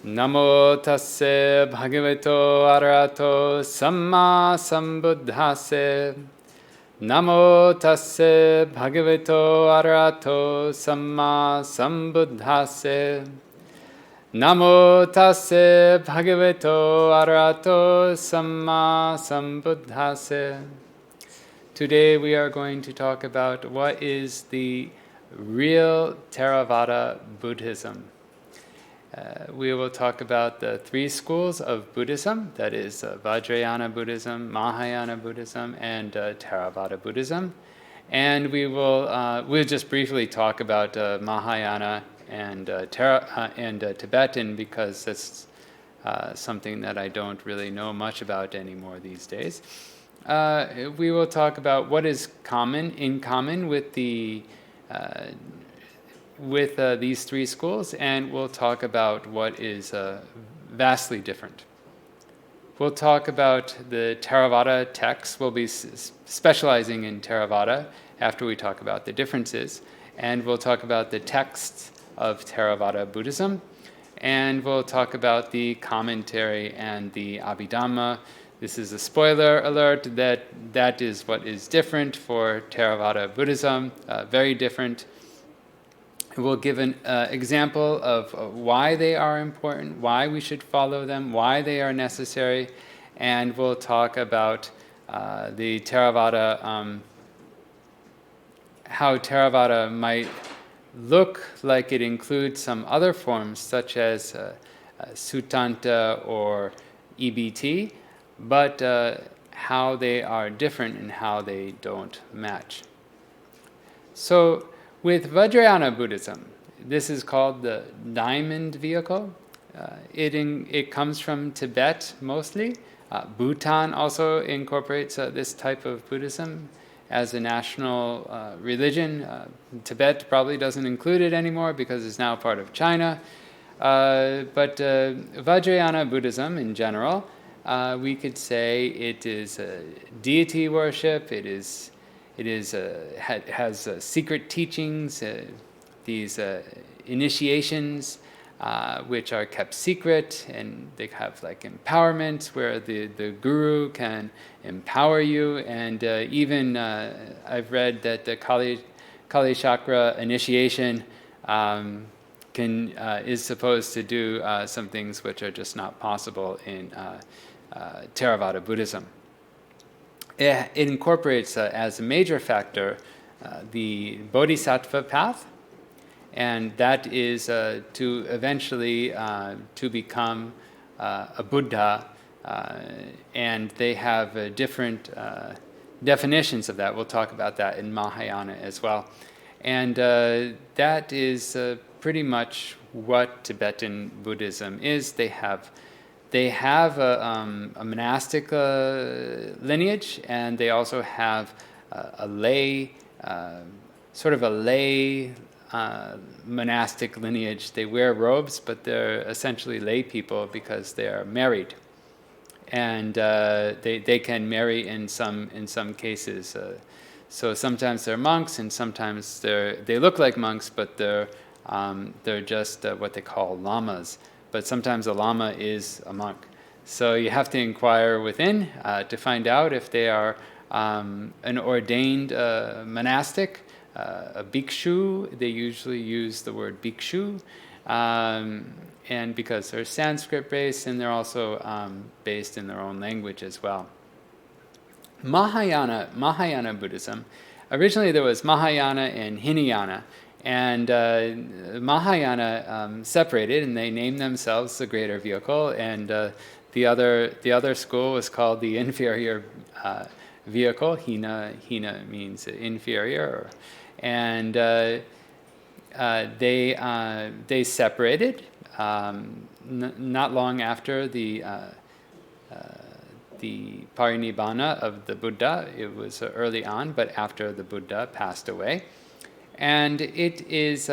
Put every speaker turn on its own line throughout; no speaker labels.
Namo tasse bhagavato arahato samma sambuddhase. Namo tasse bhagavato arahato samma sambuddhase. Namo tasse bhagavato arahato samma sambuddhase. Today we are going to talk about what is the real Theravāda Buddhism. We will talk about the three schools of Buddhism, that is Vajrayana Buddhism, Mahayana Buddhism, and Theravāda Buddhism. And we'll just briefly talk about Mahayana and Tibetan, because that's something that I don't really know much about anymore these days. We will talk about what is in common with these three schools, and we'll talk about what is vastly different. We'll talk about the Theravāda texts. We'll be specializing in Theravāda after we talk about the differences, and we'll talk about the texts of Theravāda Buddhism, and we'll talk about the commentary and the Abhidhamma. This is a spoiler alert that is what is different for Theravāda Buddhism, very different. We'll give an example of why they are important, why we should follow them, why they are necessary, and we'll talk about the Theravāda, how Theravāda might look like it includes some other forms such as Suttanta or EBT, but how they are different and how they don't match. So, with Vajrayana Buddhism, this is called the diamond vehicle. It comes from Tibet mostly. Bhutan also incorporates this type of Buddhism as a national religion. Tibet probably doesn't include it anymore because it's now part of China. But Vajrayana Buddhism in general, we could say it is deity worship. It has secret teachings, these initiations, which are kept secret, and they have like empowerment where the guru can empower you, and even I've read that the 𝗀𝗂𝗯𝘀𝗰𝗍 initiation is supposed to do some things which are just not possible in Theravāda Buddhism. It incorporates as a major factor the Bodhisattva path, and that is to eventually to become a Buddha, and they have different definitions of that. We'll talk about that in Mahayana as well. And that is pretty much what Tibetan Buddhism is. They have a monastic lineage, and they also have a lay, sort of a lay monastic lineage. They wear robes, but they're essentially lay people because they are married, and they can marry in some cases. So sometimes they're monks, and sometimes they look like monks, but they're just what they call lamas. But sometimes a lama is a monk. So you have to inquire within to find out if they are an ordained monastic, a bhikkhu. They usually use the word bhikkhu, and because they're Sanskrit-based, and they're also based in their own language as well. Mahayana Buddhism, originally there was Mahayana and Hinayana, and Mahayana separated, and they named themselves the greater vehicle, and the other school was called the inferior vehicle. Hina means inferior, and they separated not long after the parinibbana of the Buddha. It was early on, but after the Buddha passed away. And it is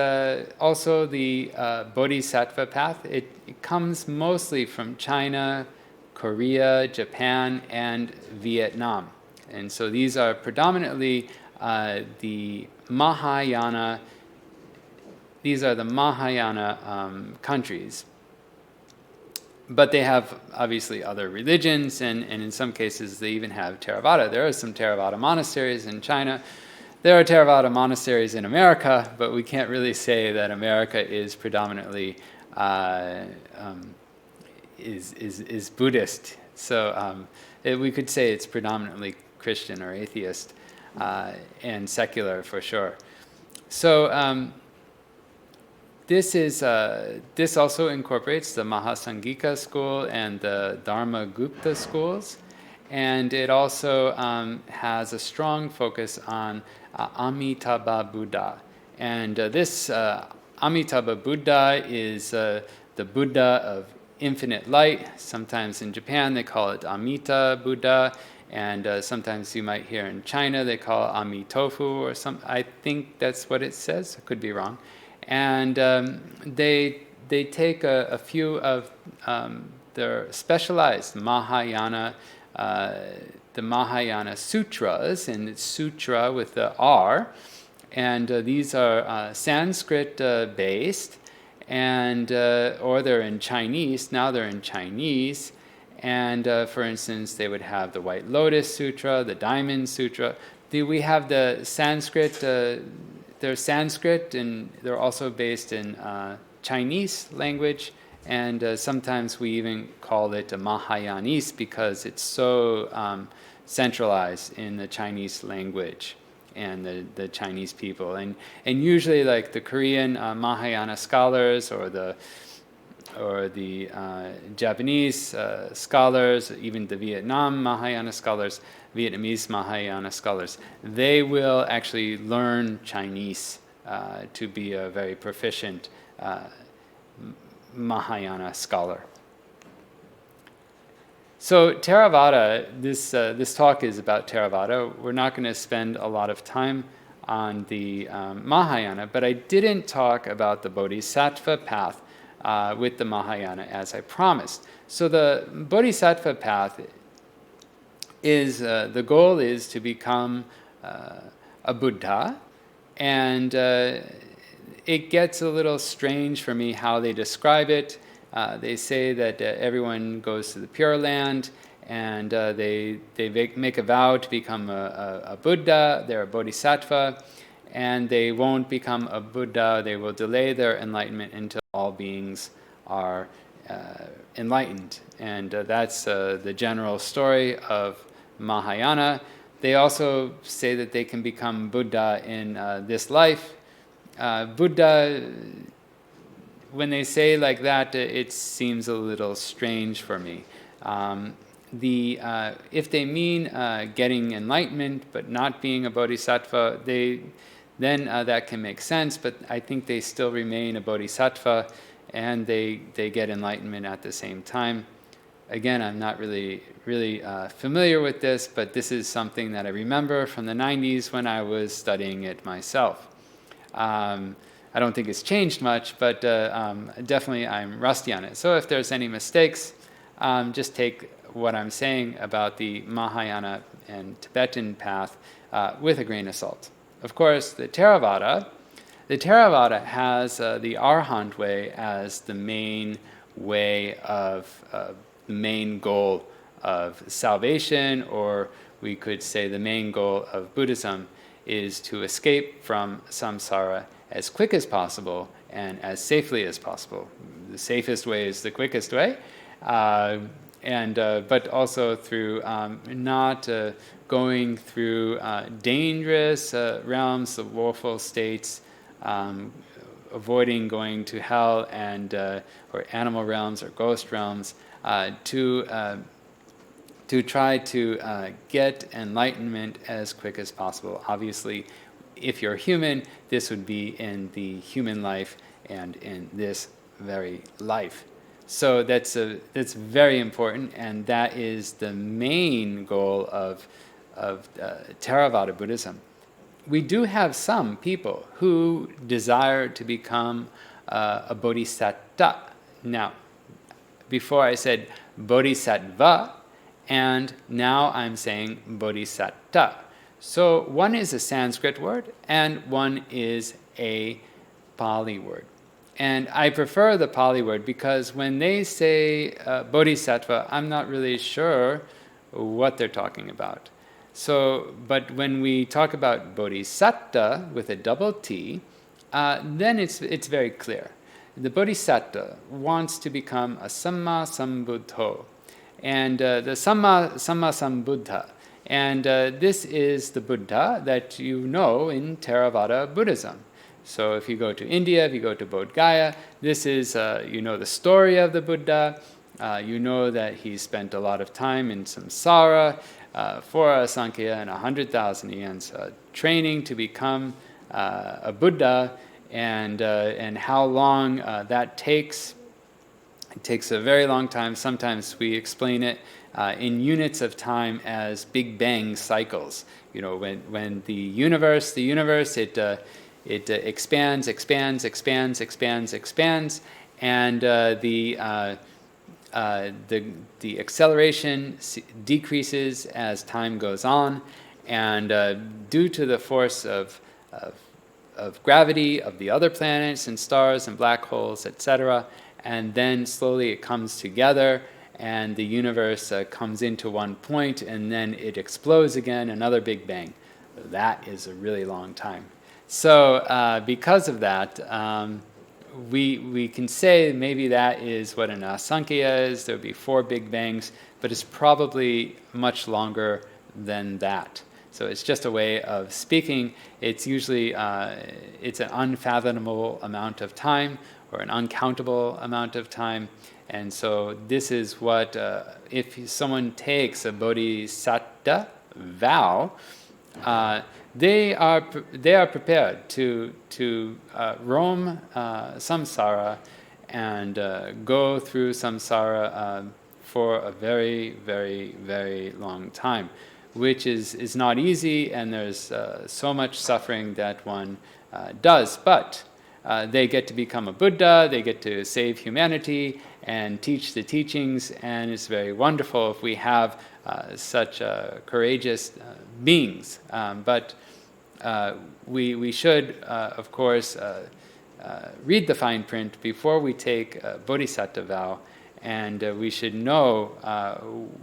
also the Bodhisattva path. It comes mostly from China, Korea, Japan, and Vietnam. And so these are predominantly the Mahayana. These are the Mahayana countries. But they have obviously other religions, and in some cases they even have Theravada. There are some Theravada monasteries in China. There are Theravada monasteries in America, but we can't really say that America is predominantly is Buddhist. So we could say it's predominantly Christian or atheist and secular for sure. So this also incorporates the Mahasangika school and the Dharmagupta schools, and it also has a strong focus on Amitabha Buddha. And this Amitabha Buddha is the Buddha of infinite light. Sometimes in Japan they call it Amita Buddha, and sometimes you might hear in China they call it Amitofu or some. I think that's what it says. I could be wrong. And they take a few of their specialized Mahayana, the Mahayana sutras, and it's sutra with the R, and these are Sanskrit based, and or they're in Chinese. Now they're in Chinese, and for instance, they would have the White Lotus Sutra, the Diamond Sutra. We have the Sanskrit. They're Sanskrit, and they're also based in Chinese language, and sometimes we even call it a Mahayanese because it's so centralized in the Chinese language and the Chinese people. And usually, like the Korean Mahayana scholars or the Japanese scholars, even the Vietnam Mahayana scholars, Vietnamese Mahayana scholars, they will actually learn Chinese to be a very proficient Mahayana scholar. So Theravada, this talk is about Theravada. We're not going to spend a lot of time on the Mahayana, but I didn't talk about the Bodhisattva path with the Mahayana as I promised. So the Bodhisattva path is, the goal is to become a Buddha, and it gets a little strange for me how they describe it. They say that everyone goes to the Pure Land, and they make a vow to become a Buddha. They're a Bodhisattva, and they won't become a Buddha. They will delay their enlightenment until all beings are enlightened. And that's the general story of Mahayana. They also say that they can become Buddha in this life. Buddha, when they say like that, it seems a little strange for me. If they mean getting enlightenment but not being a bodhisattva, then that can make sense, but I think they still remain a bodhisattva and they get enlightenment at the same time. Again, I'm not really familiar with this, but this is something that I remember from the 90s when I was studying it myself. I don't think it's changed much, but definitely I'm rusty on it. So if there's any mistakes, just take what I'm saying about the Mahayana and Tibetan path with a grain of salt. Of course, the Theravada has the Arahant way as the main way of the main goal of salvation, or we could say the main goal of Buddhism is to escape from samsara as quick as possible and as safely as possible. The safest way is the quickest way, but also through not going through dangerous realms of woeful states, avoiding going to hell and or animal realms or ghost realms, to try to get enlightenment as quick as possible. Obviously, if you're human, this would be in the human life and in this very life. So that's very important, and that is the main goal of Theravada Buddhism. We do have some people who desire to become a bodhisattva. Now, before I said bodhisattva, and now I'm saying bodhisattva. So one is a Sanskrit word, and one is a Pali word. And I prefer the Pali word because when they say bodhisattva, I'm not really sure what they're talking about. So, but when we talk about bodhisattva with a double T, then it's very clear. The bodhisattva wants to become a samma sambuddho, and the samma sambuddha. And this is the Buddha that you know in Theravāda Buddhism. So if you go to India, if you go to Bodh Gaya, this is, you know the story of the Buddha. You know that he spent a lot of time in samsara, 4 Sankhya and 100,000 years training to become a Buddha, and how long that takes. It takes a very long time. Sometimes we explain it in units of time as Big Bang cycles. You know, when the universe it expands, and the acceleration decreases as time goes on, and due to the force of gravity of the other planets and stars and black holes, etc., and then slowly it comes together, and the universe comes into one point, and then it explodes again, another Big Bang. That is a really long time. So because of that, we can say maybe that is what an asankhya is. There would be 4 Big Bangs, but it's probably much longer than that. So it's just a way of speaking. It's usually it's an unfathomable amount of time, or an uncountable amount of time. And so this is what, if someone takes a bodhisattva vow, they are prepared to roam samsara and go through samsara for a very, very, very long time, which is not easy, and there's so much suffering that one does. But they get to become a Buddha, they get to save humanity and teach the teachings, and it's very wonderful if we have such courageous beings. But we should, of course, read the fine print before we take a bodhisattva vow, and we should know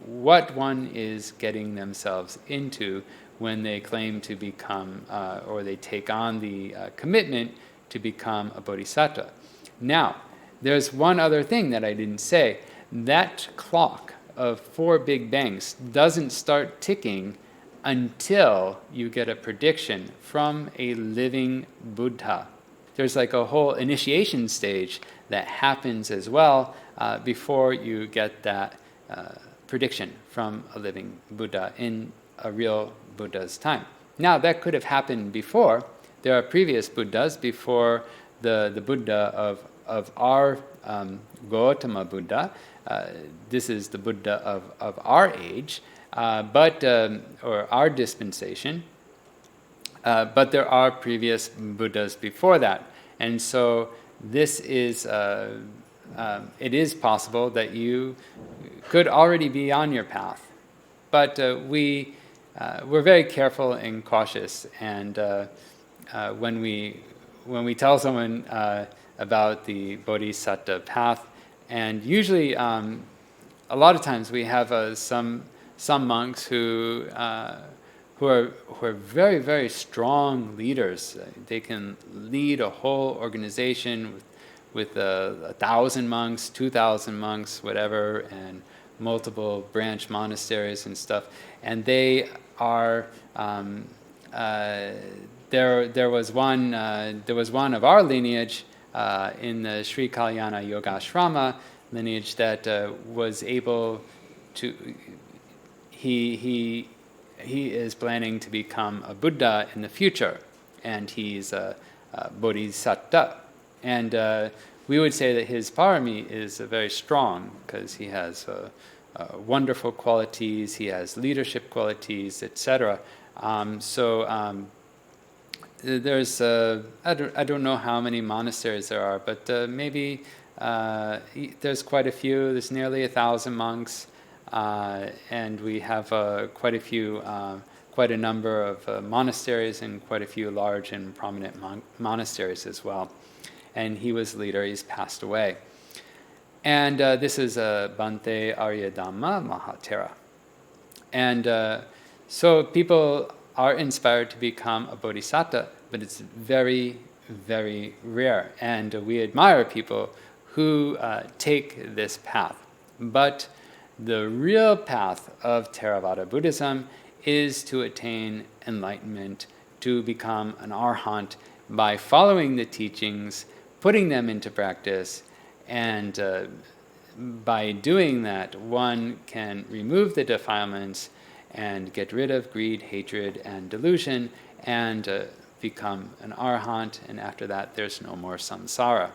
what one is getting themselves into when they claim to become, or they take on the commitment to become a bodhisattva. Now, there's one other thing that I didn't say. That clock of 4 Big Bangs doesn't start ticking until you get a prediction from a living Buddha. There's like a whole initiation stage that happens as well before you get that prediction from a living Buddha in a real Buddha's time. Now, that could have happened before. There are previous Buddhas before the Buddha of our 𝗀𝗂𝗯𝗀𝗃 Buddha. This is the Buddha of our age, or our dispensation. But there are previous Buddhas before that. And so this is, it is possible that you could already be on your path. But we're very careful and cautious, and when we tell someone about the bodhisattva path, and usually a lot of times we have some monks who are very, very strong leaders. They can lead a whole organization with 1,000 monks, 2,000 monks, whatever, and multiple branch monasteries and stuff. And they are there was one of our lineage in the Sri Kalyana Yogashrama lineage that was able to. He is planning to become a Buddha in the future, and he's a bodhisattva. And we would say that his parami is very strong because he has wonderful qualities, he has leadership qualities, etc. There's I don't know how many monasteries there are, but maybe there's quite a few. There's nearly 1,000 monks, and we have quite a number of monasteries, and quite a few large and prominent monasteries as well. and he was leader. He's passed away. And this is Bhante Arya Dhamma Mahatera. And so people are inspired to become a bodhisattva, but it's very, very rare. And we admire people who take this path. But the real path of Theravāda Buddhism is to attain enlightenment, to become an arhat by following the teachings, putting them into practice, and by doing that, one can remove the defilements and get rid of greed, hatred, and delusion, and become an arhat, and after that there's no more samsara.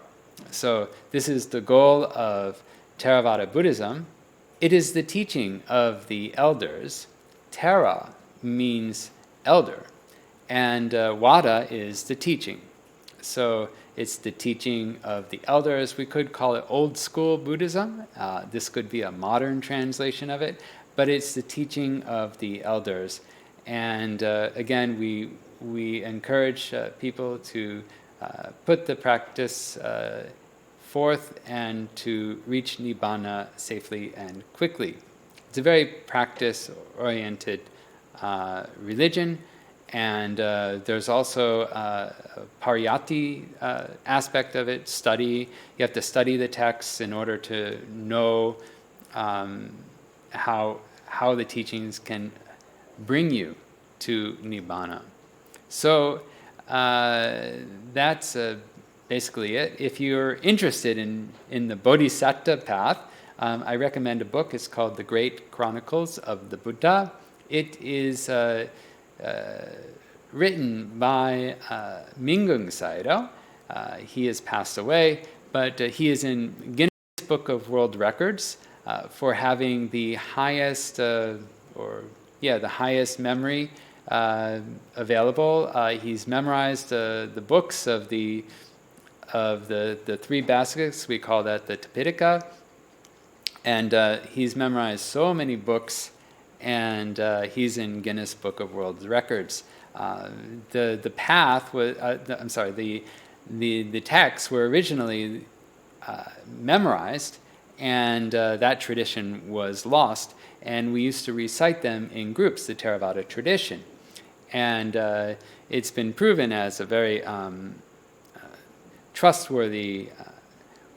So this is the goal of Theravāda Buddhism. It is the teaching of the elders. Thera means elder, and Vada is the teaching. So it's the teaching of the elders. We could call it old school Buddhism. This could be a modern translation of it, but it's the teaching of the elders. And again, we encourage people to put the practice forth and to reach Nibbana safely and quickly. It's a very practice-oriented religion, and there's also a pariyatti aspect of it, study. You have to study the texts in order to know how the teachings can bring you to Nibbana. So that's basically it. If you're interested in the Bodhisattva path, I recommend a book. It's called The Great Chronicles of the Buddha. It is written by Mingung Sayadaw. He has passed away, but he is in Guinness Book of World Records for having the highest, the highest memory available. He's memorized the books of the three baskets. We call that the 𝗹𝗶𝗸𝗲, and he's memorized so many books, and he's in Guinness Book of World Records. The path was, the texts were originally memorized, and that tradition was lost, and we used to recite them in groups, the Theravada tradition. And it's been proven as a very trustworthy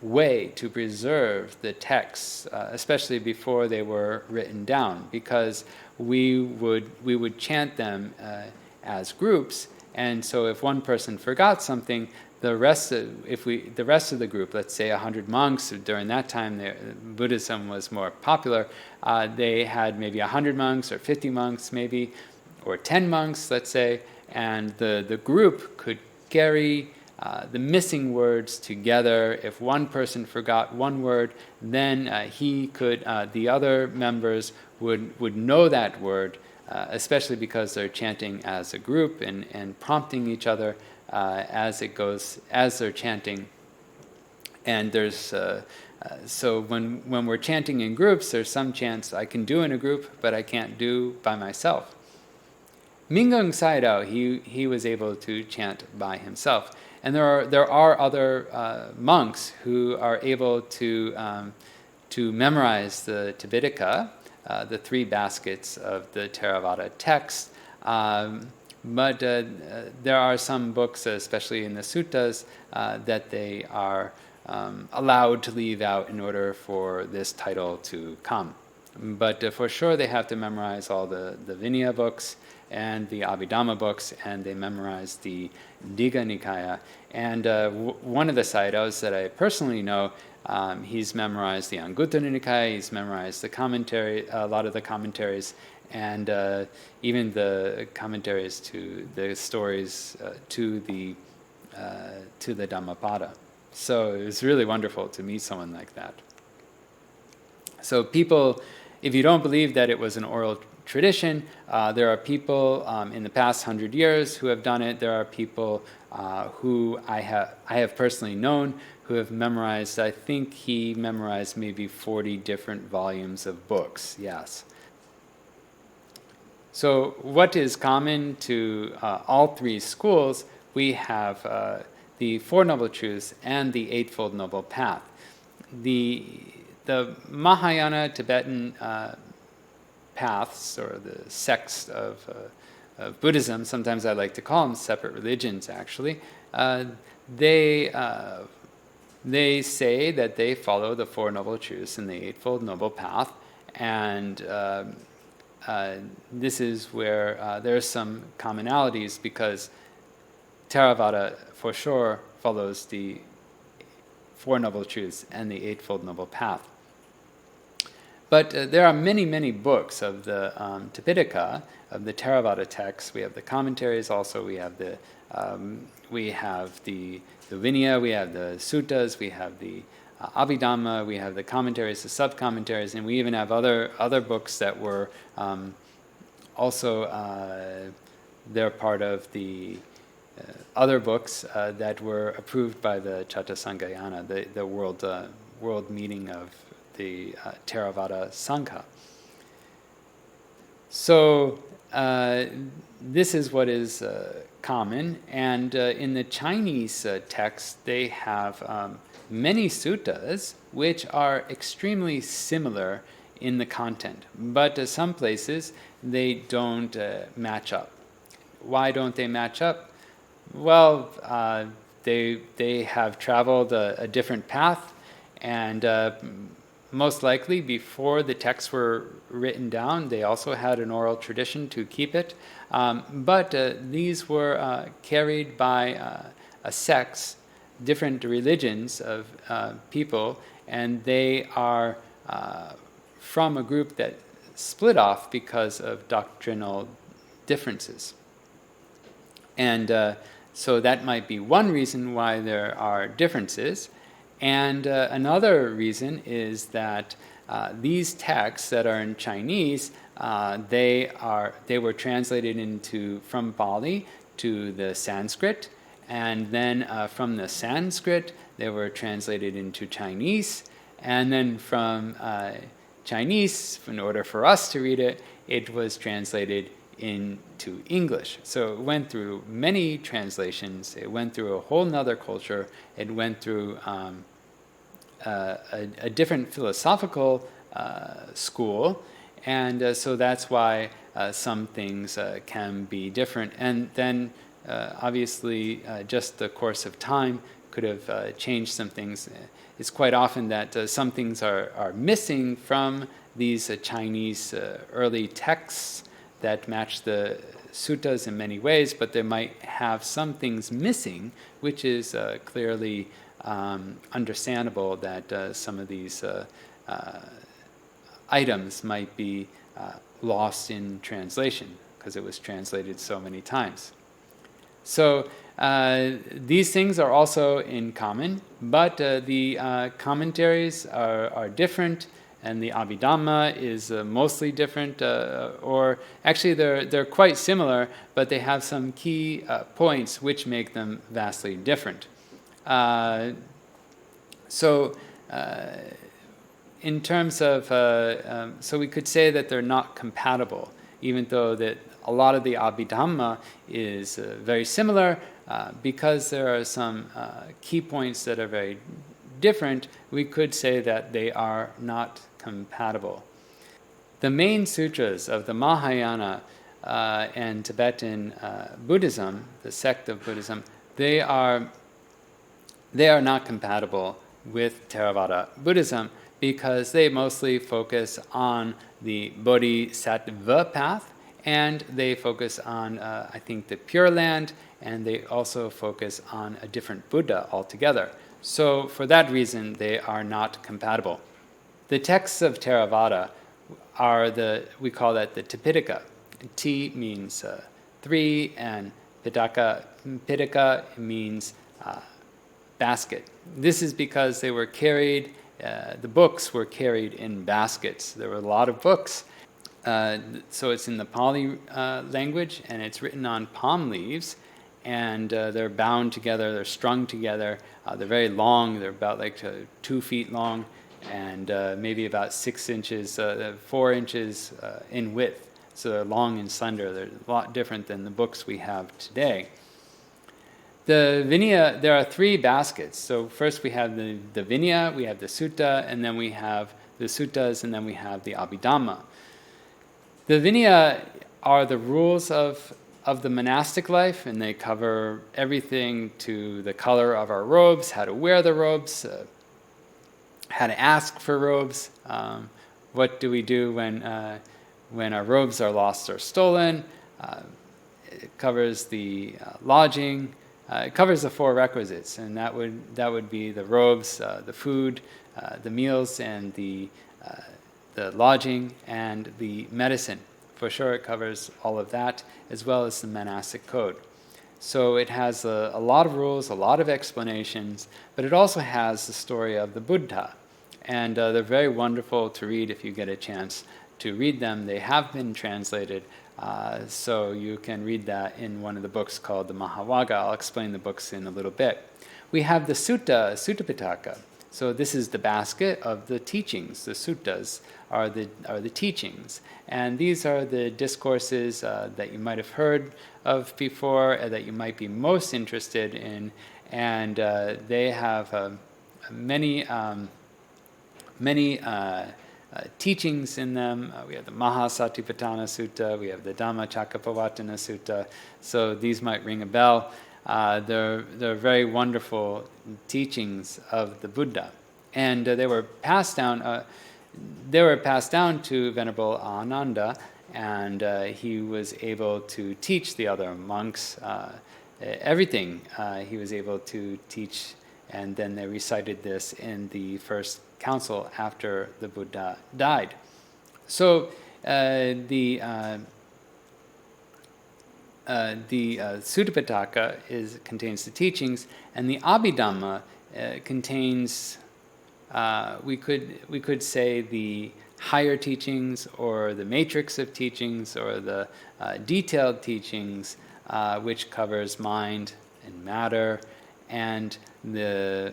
way to preserve the texts, especially before they were written down, because we would chant them as groups, and so if one person forgot something, the rest of the group, let's say 100 monks, during that time Buddhism was more popular, they had maybe 100 monks or 50 monks maybe, or 10 monks, let's say, and the group could carry the missing words together. If one person forgot one word, then the other members would know that word, especially because they're chanting as a group and prompting each other as they're chanting. And there's so when we're chanting in groups, there's some chants I can do in a group, but I can't do by myself. Mingung Sayadaw, he was able to chant by himself. And there are other monks who are able to memorize the 𝗹𝗶𝗸𝗲, the three baskets of the Theravada text. But there are some books, especially in the suttas, that they are allowed to leave out in order for this title to come. But for sure they have to memorize all the Vinaya books and the Abhidhamma books, and they memorize the Digha Nikaya. And one of the Sayadaws that I personally know, he's memorized the Anguttara Nikaya, he's memorized the commentary, a lot of the commentaries, and even the commentaries to the stories to the Dhammapada. So it was really wonderful to meet someone like that. So people, if you don't believe that it was an oral tradition, there are people in the past 100 years who have done it. There are people who I have personally known who have memorized, I think he memorized maybe 40 different volumes of books, yes. So what is common to all three schools? We have the the Four Noble Truths and the Eightfold Noble Path. The Mahayana Tibetan paths, or the sects of Buddhism, sometimes I like to call them separate religions actually, they say that they follow the Four Noble Truths and the Eightfold Noble Path, and this is where there are some commonalities, because Theravada for sure follows the Four Noble Truths and the Eightfold Noble Path. But there are many, many books of the Tipitaka, of the Theravada texts. We have the commentaries also, we have the Vinaya, we have the suttas, we have the Abhidhamma, we have the commentaries, the sub-commentaries, and we even have other books that were also, they're part of the other books that were approved by the Chattasanghayana, the world meeting of the Theravada Sangha. So this is what is common, and in the Chinese texts they have many suttas which are extremely similar in the content, but some places they don't match up. Why don't they match up? Well, they have traveled a different path, and most likely before the texts were written down, they also had an oral tradition to keep it. But these were carried by sects, different religions of people, and they are from a group that split off because of doctrinal differences. And so that might be one reason why there are differences. And another reason is that these texts that are in Chinese, they were translated from Pali to the Sanskrit, and then from the Sanskrit they were translated into Chinese, and then from Chinese, in order for us to read it, it was translated into English. So it went through many translations, it went through a whole nother culture, it went through a different philosophical school, and so that's why some things can be different. And then obviously just the course of time could have changed some things. It's quite often that some things are missing from these Chinese early texts that match the suttas in many ways, but they might have some things missing, which is clearly understandable that some of these items might be lost in translation because it was translated so many times. So these things are also in common, but the commentaries are different, and the Abhidhamma is mostly different, or actually they're quite similar, but they have some key points which make them vastly different. So in terms of, so we could say that they're not compatible, even though that a lot of the Abhidhamma is very similar, because there are some key points that are very different, we could say that they are not compatible. The main sutras of the Mahayana and Tibetan Buddhism, the sect of Buddhism, they are not compatible with Theravada Buddhism because they mostly focus on the Bodhisattva path, and they focus on, I think, the Pure Land, and they also focus on a different Buddha altogether. So for that reason, they are not compatible. The texts of Theravada are we call that the Tipitaka. T means 3, and Pitaka means basket. This is because they were carried, the books were carried in baskets. There were a lot of books. So it's in the Pali language, and it's written on palm leaves, and they're bound together, they're strung together. They're very long, they're about like 2 feet long, and maybe about 6 inches, 4 inches in width. So they're long and slender. They're a lot different than the books we have today. The Vinaya, there are three baskets. So first we have the Vinaya, we have the Sutta, and then we have the Suttas, and then we have the Abhidhamma. The Vinaya are the rules of the monastic life, and they cover everything to the color of our robes, how to wear the robes, how to ask for robes, what do we do when our robes are lost or stolen. It covers the lodging. It covers the four requisites, and that would be the robes, the food, the meals, and the lodging, and the medicine. For sure, it covers all of that, as well as the monastic code. So it has a lot of rules, a lot of explanations, but it also has the story of the Buddha. And they're very wonderful to read if you get a chance to read them. They have been translated, so you can read that in one of the books called the Mahāvāga. I'll explain the books in a little bit. We have the Sutta, Sutta Pitaka. So this is the basket of the teachings. The suttas are the teachings. And these are the discourses that you might have heard of before, that you might be most interested in. And they have many teachings in them. We have the Mahasatipatthana Sutta, we have the 𝗷𝗶𝗸𝗀𝗀𝗀 Sutta. So these might ring a bell. They're very wonderful teachings of the Buddha, and they were passed down. They were passed down to Venerable Ananda, and he was able to teach the other monks everything he was able to teach, and then they recited this in the first council after the Buddha died. So the Sutta Pitaka contains the teachings, and the Abhidhamma contains, we could say, the higher teachings, or the matrix of teachings, or the detailed teachings, which covers mind and matter, and the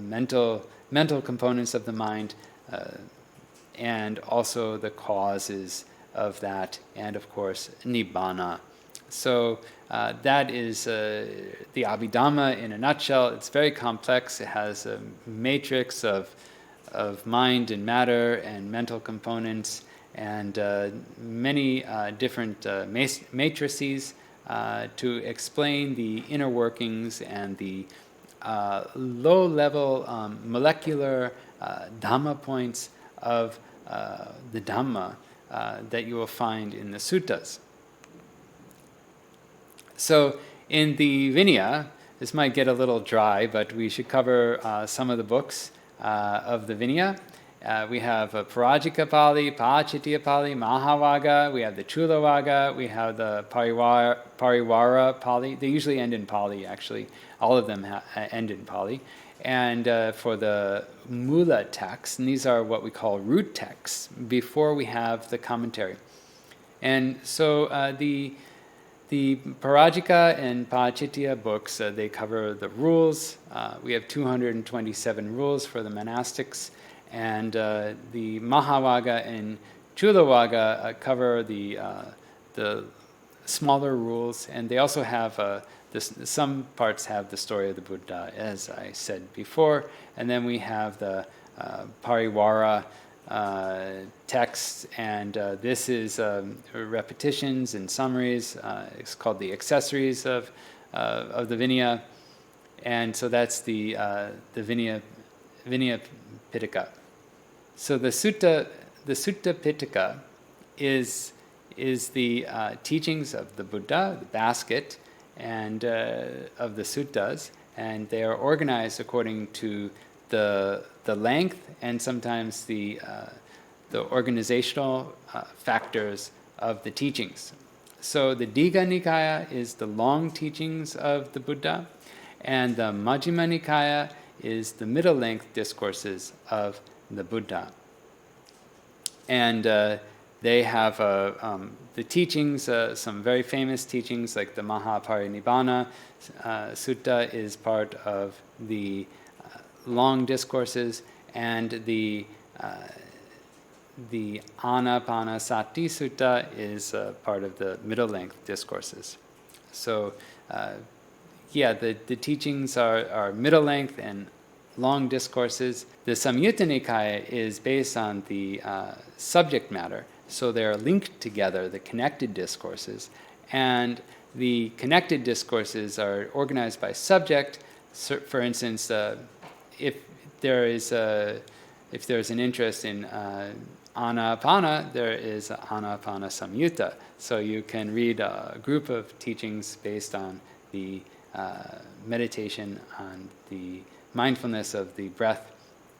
mental components of the mind, and also the causes of that, and of course Nibbana. So that is the Abhidhamma in a nutshell. It's very complex. It has a matrix of mind and matter and mental components, and many different matrices to explain the inner workings and the low-level molecular Dhamma points of the Dhamma that you will find in the suttas. So in the Vinaya, this might get a little dry, but we should cover some of the books of the Vinaya. We have 𝗶𝗶𝗸𝗀𝗀𝗀, 𝗊 Mahāvāga, we have the Chūlāvāga, we have the Pariwara Pali. They usually end in Pali, actually. All of them end in Pali. And for the Mula texts, and these are what we call root texts, before we have the commentary. And so the Parajika and Pācitya books, they cover the rules. We have 227 rules for the monastics. And the Mahāvāga and Chūlāvāga cover the smaller rules, and they also have some parts have the story of the Buddha, as I said before, and then we have the Pariwara texts, and this is repetitions and summaries. It's called the accessories of the Vinaya, and so that's the Vinaya Pitaka. So the Sutta Pitaka is the teachings of the Buddha, the basket, and of the suttas, and they are organized according to the length and sometimes the organizational factors of the teachings. So the Digha Nikaya is the long teachings of the Buddha, and the Majjhima Nikaya is the middle-length discourses of the Buddha. And they have the teachings, some very famous teachings like the Mahaparinibbana Sutta is part of the long discourses, and the Anapanasati Sutta is part of the middle-length discourses. So the teachings are middle length and long discourses. The Samyutta Nikaya is based on the subject matter, so they're linked together, the connected discourses, and the connected discourses are organized by subject. So for instance, if there's an interest in Anapana, there is Anapana Samyutta. So you can read a group of teachings based on the meditation on the mindfulness of the breath.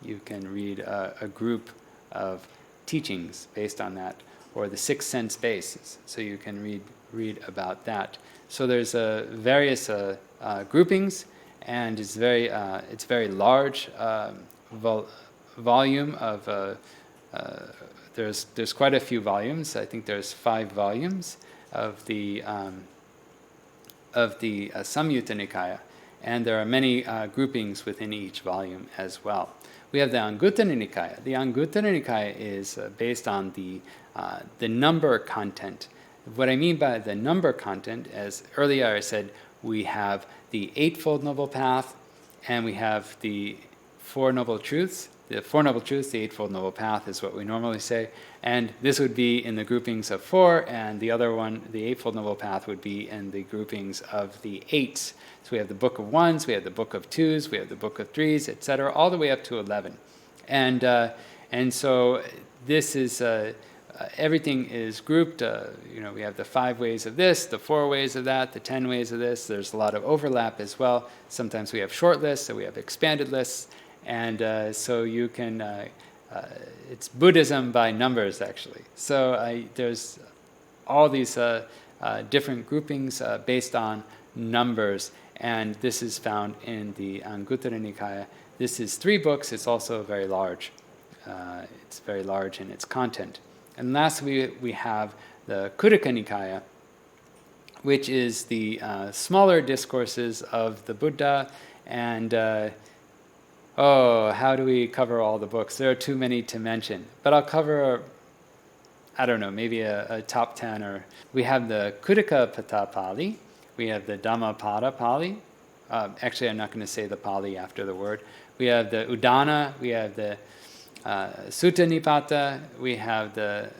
You can read a group of teachings based on that, or the six sense bases. So you can read about that. So there's various groupings, and it's very large volume of. There's quite a few volumes. I think there's 5 volumes of the Samyutta Nikaya, and there are many groupings within each volume as well. We have the Anguttara Nikaya. The Anguttara Nikaya is based on the number content. What I mean by the number content, as earlier I said, we have the Eightfold Noble Path, and we have the Four Noble Truths. The Four Noble Truths, the Eightfold Noble Path is what we normally say. And this would be in the groupings of 4, and the other one, the Eightfold Noble Path, would be in the groupings of the 8s. So we have the Book of 1s, we have the Book of 2s, we have the Book of 3s, etc., all the way up to 11. And so this is, everything is grouped. We have the 5 ways of this, the 4 ways of that, the 10 ways of this. There's a lot of overlap as well. Sometimes we have short lists, so we have expanded lists. And so you can, it's Buddhism by numbers, actually. So there's all these different groupings based on numbers, and this is found in the Anguttara Nikaya. This is 3 books. It's also very large. It's very large in its content. And lastly, we have the Kusaka Nikaya, which is the smaller discourses of the Buddha. And how do we cover all the books? There are too many to mention. But I'll cover, I don't know, maybe a top 10. Or we have the 𝗀𝗂𝗶𝗶𝗲 Pali. We have the Dhammapada Pali. Actually, I'm not going to say the Pali after the word. We have the Udana. We have the Sutta Nipata. We have the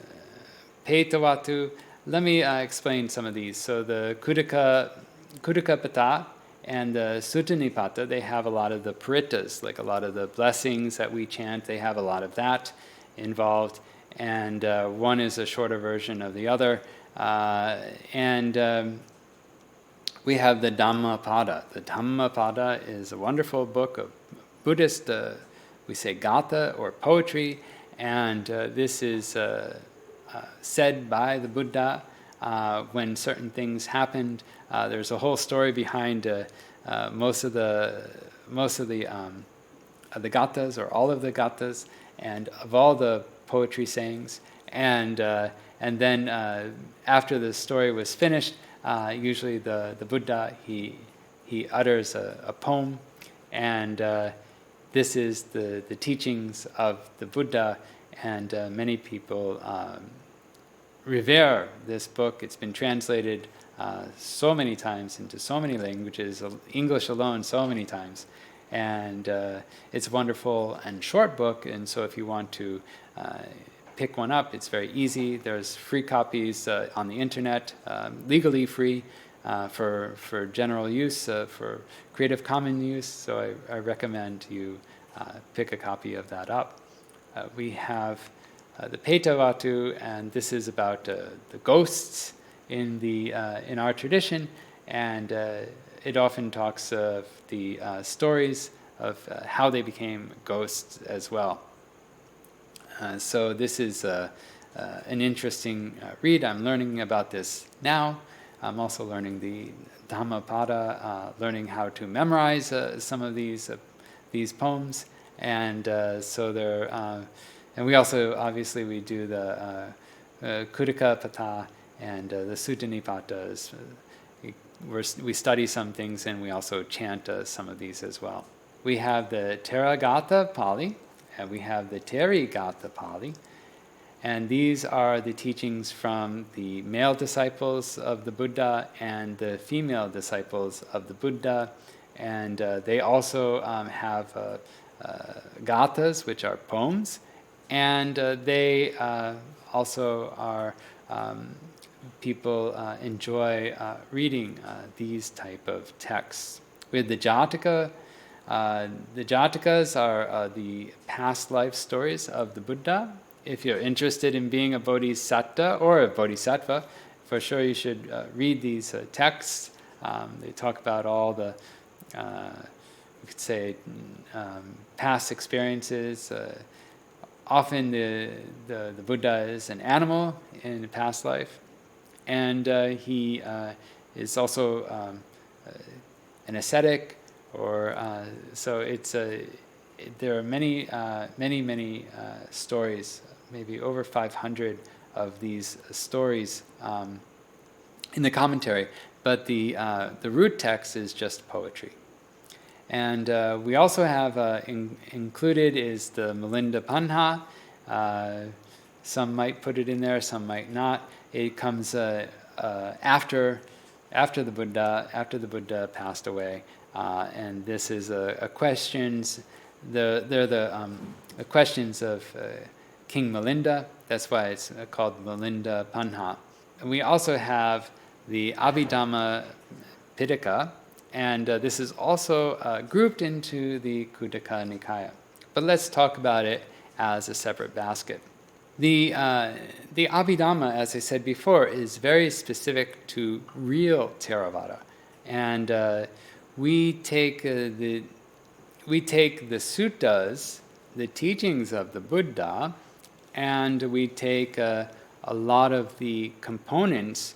Petavatu. Let me explain some of these. So the 𝗀𝗂𝗶𝗶𝗲 and the Sutta Nipata, they have a lot of the parittas, like a lot of the blessings that we chant. They have a lot of that involved. And one is a shorter version of the other. We have the Dhammapada. The Dhammapada is a wonderful book of Buddhist, we say gatha or poetry, and this is said by the Buddha when certain things happened. There's a whole story behind most of the gathas, or all of the gathas, and of all the poetry sayings. And then after the story was finished, usually the Buddha he utters a poem, and this is the teachings of the Buddha, and many people revere this book. It's been translated so many times into so many languages, English alone so many times. And it's a wonderful and short book, and so if you want to pick one up, it's very easy. There's free copies on the internet, legally free, for general use, for Creative Commons use, so I recommend you pick a copy of that up. We have the Petavatu, and this is about the ghosts in our tradition, and it often talks of the stories of how they became ghosts as well. So this is an interesting read. I'm learning about this now. I'm also learning the Dhammapada, learning how to memorize some of these poems, and so there. And we also obviously we do the 𝗀𝗂𝗶𝗶𝗲 and the Sutta Nipatas. We study some things, and we also chant some of these as well. We have the Theravāda Pali, and we have the Therigatha Pali. And these are the teachings from the male disciples of the Buddha and the female disciples of the Buddha. And they also have gathas, which are poems. And they also are, people enjoy reading these type of texts. With the Jataka, the Jatakas are the past life stories of the Buddha. If you're interested in being a bodhisattva or a bodhisattva, for sure you should read these texts. They talk about all the, you could say, past experiences. Often the Buddha is an animal in a past life, and he is also an ascetic, or so it's there are many stories, maybe over 500 of these stories in the commentary, but the root text is just poetry. And we also have included is the 𝗷𝗶𝗸𝗀𝗀𝗲. Some might put it in there, some might not. It comes after the Buddha passed away, and this is a questions. They're the questions of King Milinda. That's why it's called 𝗷𝗶𝗸𝗀𝗲. And we also have the 𝗷𝗶𝗸𝗀𝗀𝗃𝗃, and this is also grouped into the Khuddaka Nikaya. But let's talk about it as a separate basket. The Abhidhamma, as I said before, is very specific to real Theravada, and we take the suttas, the teachings of the Buddha, and we take a lot of the components,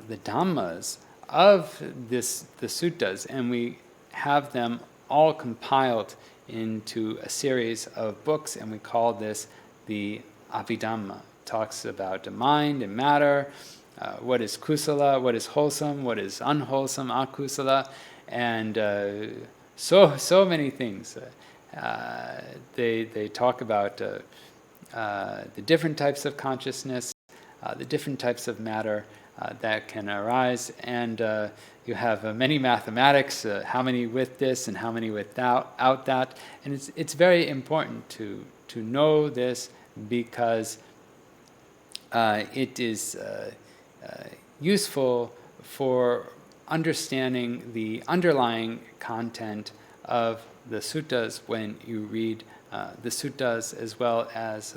the Dhammas of the suttas, and we have them all compiled into a series of books, and we call this the Abhidhamma. Talks about the mind and matter, what is kusala, what is wholesome, what is unwholesome, akusala, and so many things. They talk about the different types of consciousness, the different types of matter that can arise, and you have many mathematics, how many with this and how many without that, and it's very important to know this, because it is useful for understanding the underlying content of the suttas when you read the suttas, as well as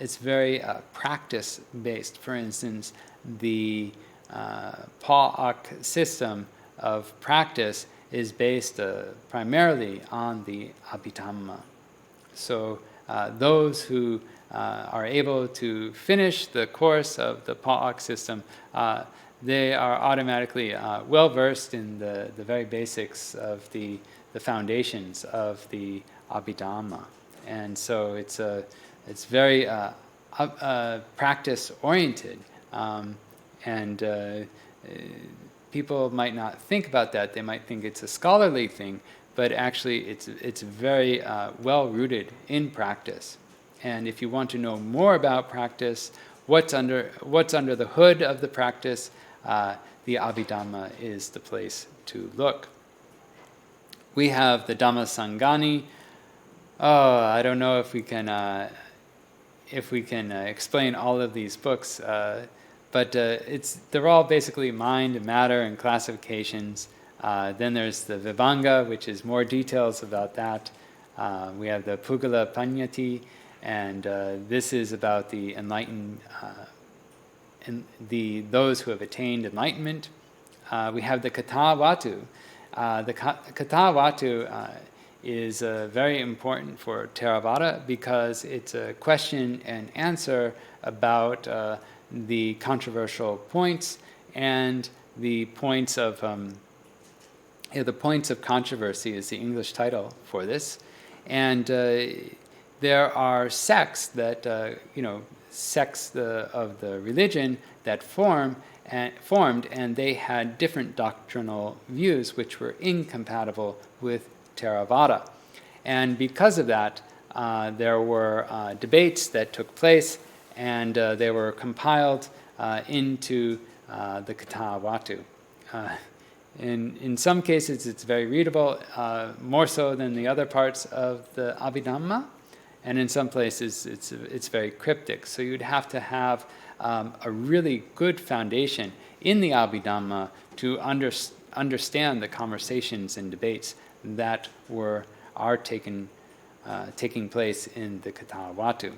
it's very practice-based. For instance, the 𝗶𝗶𝗃 system of practice is based primarily on the Abhidhamma. So those who are able to finish the course of the 𝗶𝗃 system, they are automatically well-versed in the very basics of the foundations of the Abhidhamma. And so it's very practice-oriented. And people might not think about that. They might think it's a scholarly thing, but actually it's very well-rooted in practice. And if you want to know more about practice, what's under the hood of the practice, the Abhidhamma is the place to look. We have the Dhammasangani. Oh, I don't know if we can explain all of these books, but they're all basically mind and matter and classifications. Then there's the Vibhanga, which is more details about that. We have the Pugala Panyati, and this is about the enlightened, those who have attained enlightenment. We have the 𝗃𝗃𝗃𝗃. The 𝗃𝗃𝗃𝗃 is very important for Theravada, because it's a question and answer about the controversial points and the points of the points of controversy is the English title for this. And there are sects that sects of the religion that formed, and they had different doctrinal views which were incompatible with Theravada. And because of that, there were debates that took place, and they were compiled into the 𝗀𝗃𝗯𝗀. In some cases, it's very readable, more so than the other parts of the Abhidhamma, and in some places, it's very cryptic. So you'd have to have a really good foundation in the Abhidhamma to understand the conversations and debates that are taking place in the 𝗀𝗃𝗯𝗀.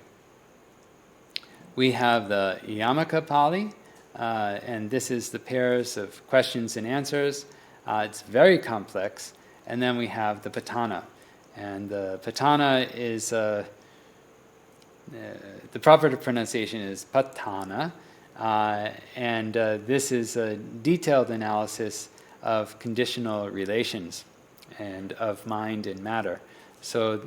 We have the Yamaka Pali, and this is the pairs of questions and answers. It's very complex. And then we have the Patana. And the Patana is, the proper pronunciation is Patana, and this is a detailed analysis of conditional relations and of mind and matter. So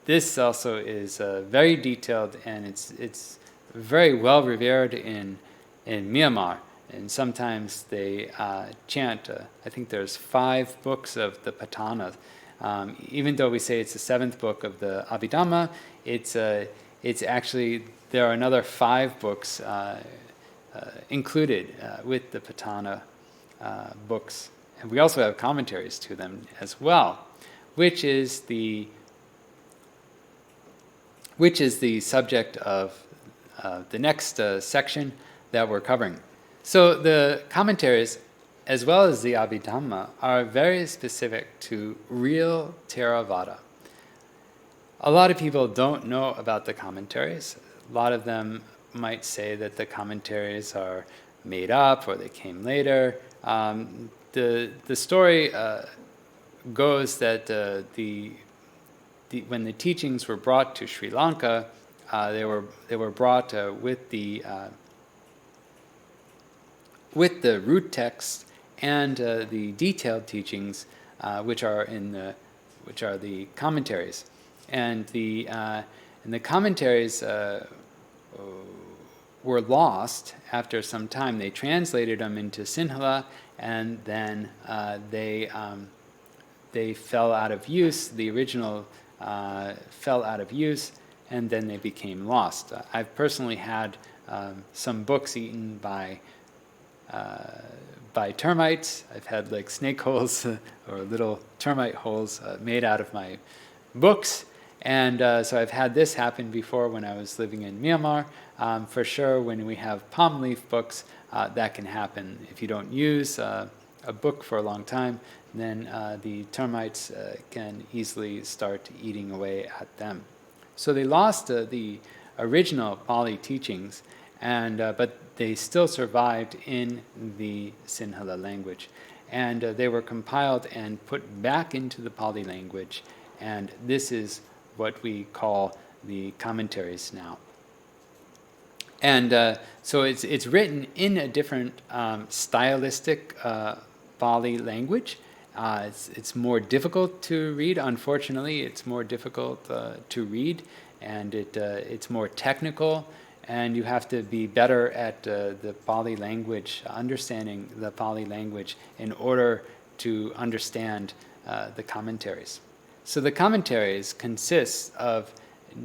this also is very detailed, and it's very well revered in Myanmar, and sometimes they chant. I think there's 5 books of the Patana. Even though we say it's the 7th book of the Abhidhamma, it's actually there are another 5 books included with the Patana books, and we also have commentaries to them as well, which is the subject of the next section that we're covering. So the commentaries, as well as the Abhidhamma, are very specific to real Theravada. A lot of people don't know about the commentaries. A lot of them might say that the commentaries are made up or they came later. The story goes that when the teachings were brought to Sri Lanka, they were brought with the root text and the detailed teachings, which are the commentaries, and the commentaries were lost after some time. They translated them into Sinhala, and then they fell out of use. The original fell out of use, and then they became lost. I've personally had some books eaten by termites. I've had like snake holes or little termite holes made out of my books, and so I've had this happen before when I was living in Myanmar. For sure, when we have palm leaf books, that can happen. If you don't use a book for a long time, then the termites can easily start eating away at them. So they lost the original Pali teachings, but they still survived in the Sinhala language. And they were compiled and put back into the Pali language, and this is what we call the commentaries now. And so it's written in a different stylistic Pali language. It's more difficult to read. Unfortunately, it's more difficult to read, and it's more technical, and you have to be better at the Pali language, understanding the Pali language, in order to understand the commentaries. So the commentaries consist of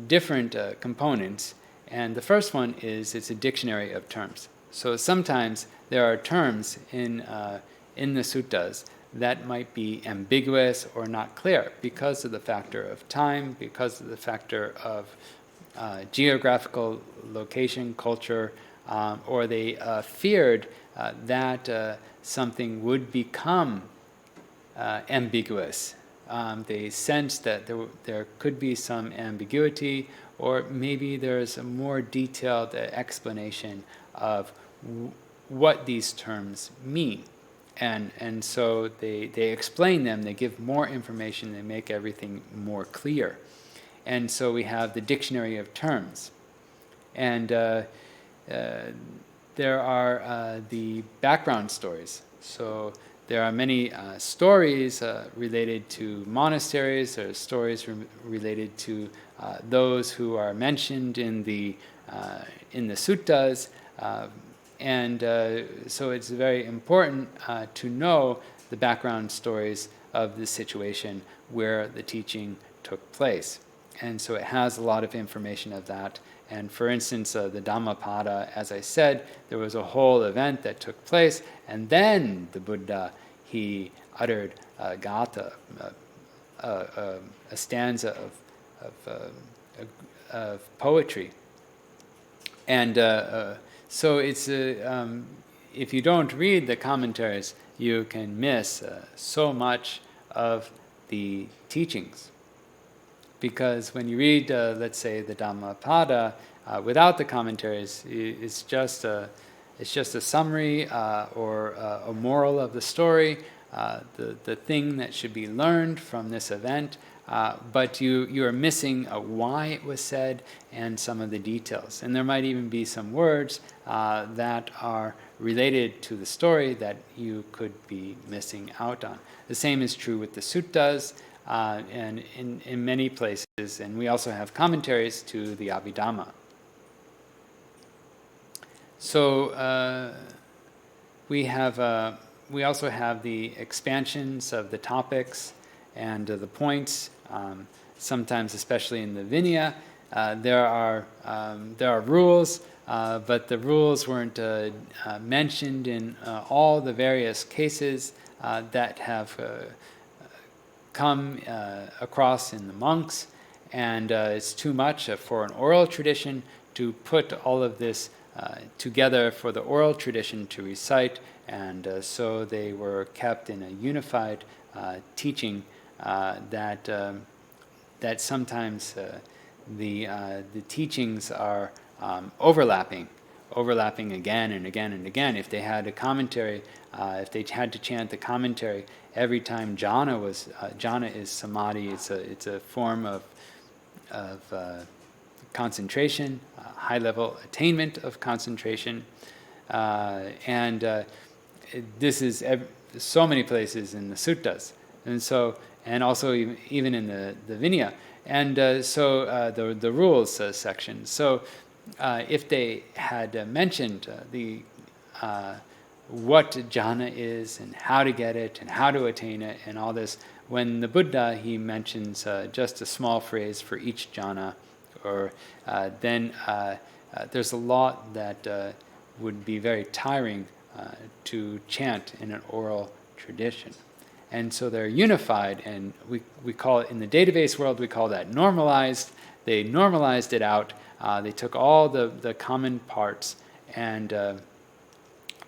different components, and the first one is it's a dictionary of terms. So sometimes there are terms in the suttas that might be ambiguous or not clear because of the factor of time, because of the factor of geographical location, culture, or they feared that something would become ambiguous. They sensed that there could be some ambiguity, or maybe there's a more detailed explanation of what these terms mean. And so they explain them, they give more information, they make everything more clear. And so we have the dictionary of terms. And there are the background stories. So there are many stories related to monasteries, there are stories related to those who are mentioned in the suttas, and so it's very important to know the background stories of the situation where the teaching took place. and so it has a lot of information of that. And for instance, the Dhammapada, as I said, there was a whole event that took place, and then the Buddha, he uttered a gatha, a stanza of poetry. And so it's if you don't read the commentaries, you can miss so much of the teachings. Because when you read, let's say, the Dhammapada without the commentaries, it's just a summary or a moral of the story, the thing that should be learned from this event, but you are missing why it was said and some of the details. And there might even be some words that are related to the story that you could be missing out on. The same is true with the suttas, and in many places, and we also have commentaries to the Abhidhamma. So we also have the expansions of the topics and the points. Sometimes, especially in the Vinaya, there are rules, but the rules weren't mentioned in all the various cases that have come across in the monks, and it's too much for an oral tradition to put all of this together for the oral tradition to recite, and so they were kept in a unified teaching that sometimes the teachings are overlapping again and again and again. If they had a commentary, if they had to chant the commentary every time jhana is samadhi. It's a form of concentration, high level attainment of concentration, and this is so many places in the suttas, and also even in the Vinaya, and so the rules section. So if they had mentioned what jhana is and how to get it and how to attain it and all this, when the Buddha, he mentions just a small phrase for each jhana, or then there's a lot that would be very tiring to chant in an oral tradition. And so they're unified, and we call it, in the database world, we call that normalized. They normalized it out. They took all the common parts, and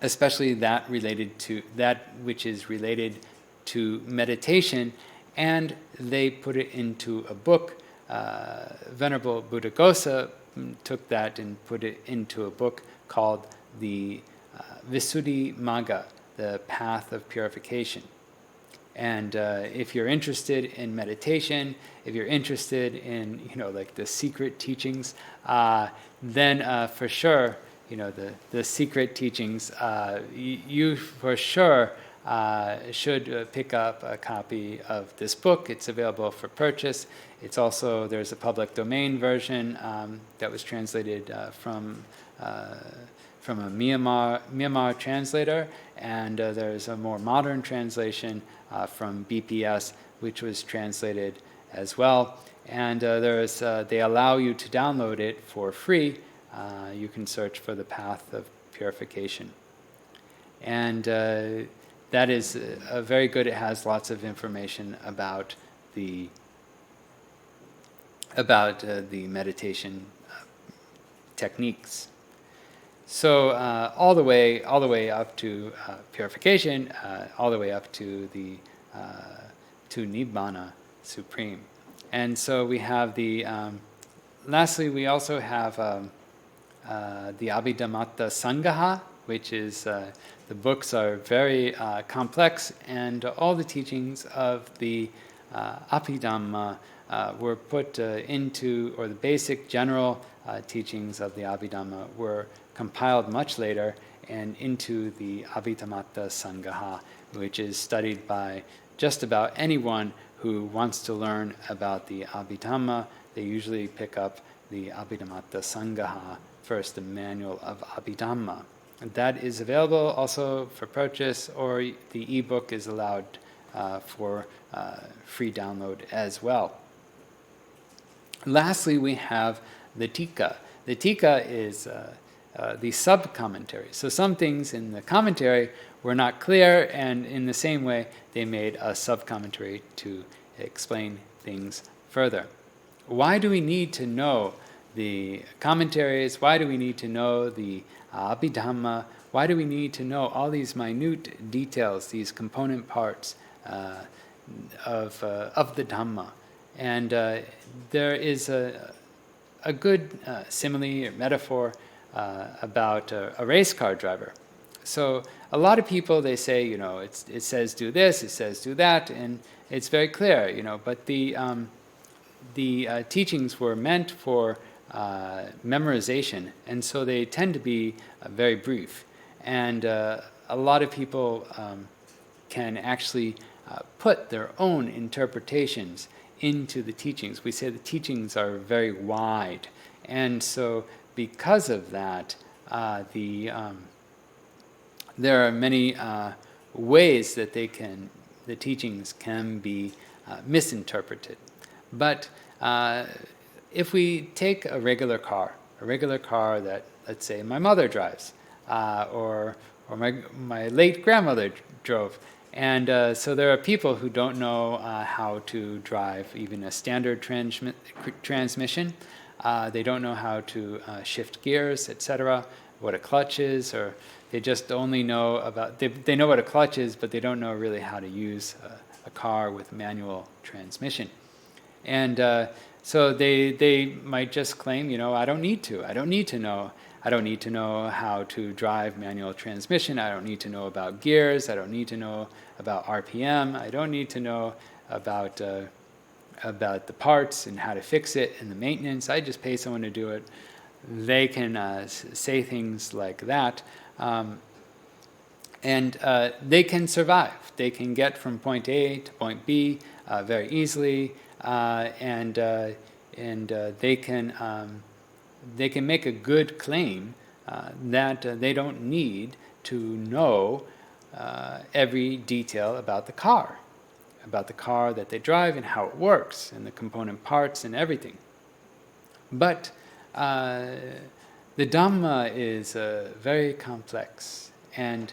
especially that which is related to meditation, and they put it into a book. Venerable Buddhaghosa took that and put it into a book called the Visuddhimagga, the Path of Purification. And if you're interested in meditation, if you're interested in like the secret teachings, then for sure, the secret teachings, you for sure should pick up a copy of this book. It's available for purchase. It's also, there's a public domain version that was translated from a Myanmar translator, and there's a more modern translation from BPS, which was translated as well. And they allow you to download it for free. You can search for the Path of Purification. And that is very good. It has lots of information about the meditation techniques. So all the way up to purification, all the way up to the to Nibbana Supreme. And so we have lastly, we also have the Abhidhamma Sangha, which is the books are very complex, and all the teachings of the Abhidhamma were put into, or the basic general teachings of the Abhidhamma were compiled much later and into the Abhidhamma Sangha, which is studied by just about anyone who wants to learn about the Abhidhamma. They usually pick up the Abhidhamma Sangha first, the Manual of Abhidhamma. And that is available also for purchase, or the ebook is allowed for free download as well. Lastly, we have the tika. The tika is the sub-commentary. So some things in the commentary were not clear, and in the same way, they made a sub-commentary to explain things further. Why do we need to know the commentaries? Why do we need to know the Abhidhamma? Why do we need to know all these minute details, these component parts of the Dhamma? And there is a good simile or metaphor about a race car driver. So a lot of people, they say, it says do this, it says do that, and it's very clear, but the teachings were meant for memorization, and so they tend to be very brief. And a lot of people can actually put their own interpretations into the teachings. We say the teachings are very wide, and so because of that, there are many ways that the teachings can be misinterpreted. But if we take a regular car that, let's say, my mother drives, or my late grandmother drove, and so there are people who don't know how to drive even a standard transmission. They don't know how to shift gears, etc., what a clutch is, or they just only know about, they know what a clutch is, but they don't know really how to use a car with manual transmission. And so they might just claim, I don't need to know how to drive manual transmission. I don't need to know about gears. I don't need to know about RPM. I don't need to know about the parts and how to fix it and the maintenance. I just pay someone to do it. They can say things like that, and they can survive. They can get from point A to point B very easily, and they can make a good claim that they don't need to know every detail about the car that they drive and how it works and the component parts and everything. But the Dhamma is very complex, and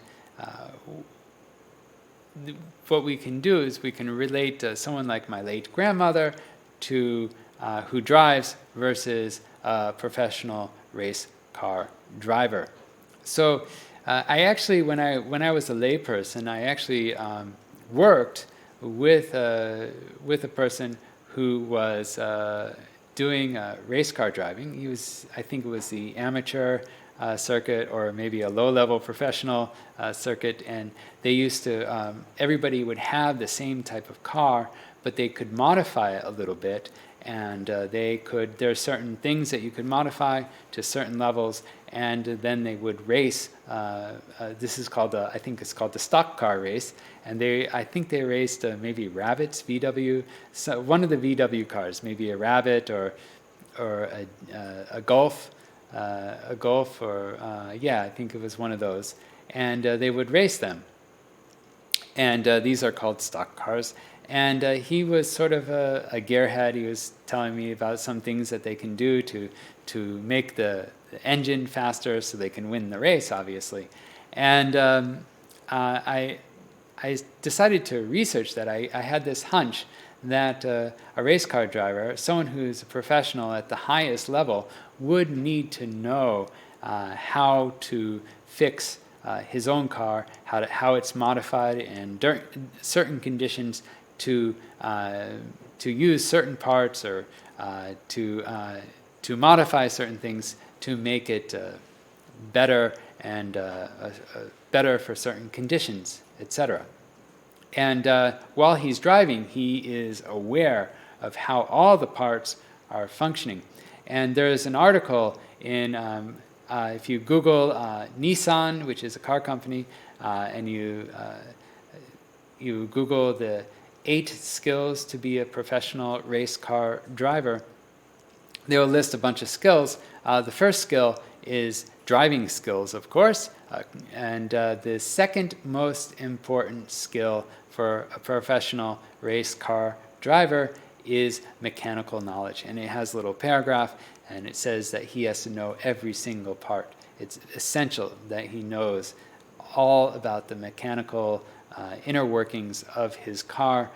what we can do is we can relate someone like my late grandmother to who drives versus a professional race car driver. So I actually, when I was a layperson, I actually worked with a person who was doing race car driving. He was, I think it was the amateur circuit, or maybe a low-level professional circuit, and they used to, everybody would have the same type of car, but they could modify it a little bit, and there are certain things that you could modify to certain levels, and then they would race. This is called, I think it's called the stock car race, and I think they raced maybe Rabbits, VW, so one of the VW cars, maybe a Rabbit or a Golf, or I think it was one of those, and they would race them. And these are called stock cars. And he was sort of a gearhead. He was telling me about some things that they can do to make the engine faster so they can win the race, obviously. And I decided to research that. I had this hunch that a race car driver, someone who's a professional at the highest level, would need to know how to fix his own car, how it's modified, and during certain conditions to use certain parts, or to modify certain things to make it better and better for certain conditions, etc. And while he's driving, he is aware of how all the parts are functioning. And there's an article in, if you Google Nissan, which is a car company, and you Google the 8 skills to be a professional race car driver, they will list a bunch of skills. The first skill is driving skills, of course, and the second most important skill for a professional race car driver is mechanical knowledge. And it has a little paragraph, and it says that he has to know every single part. It's essential that he knows all about the mechanical inner workings of his car,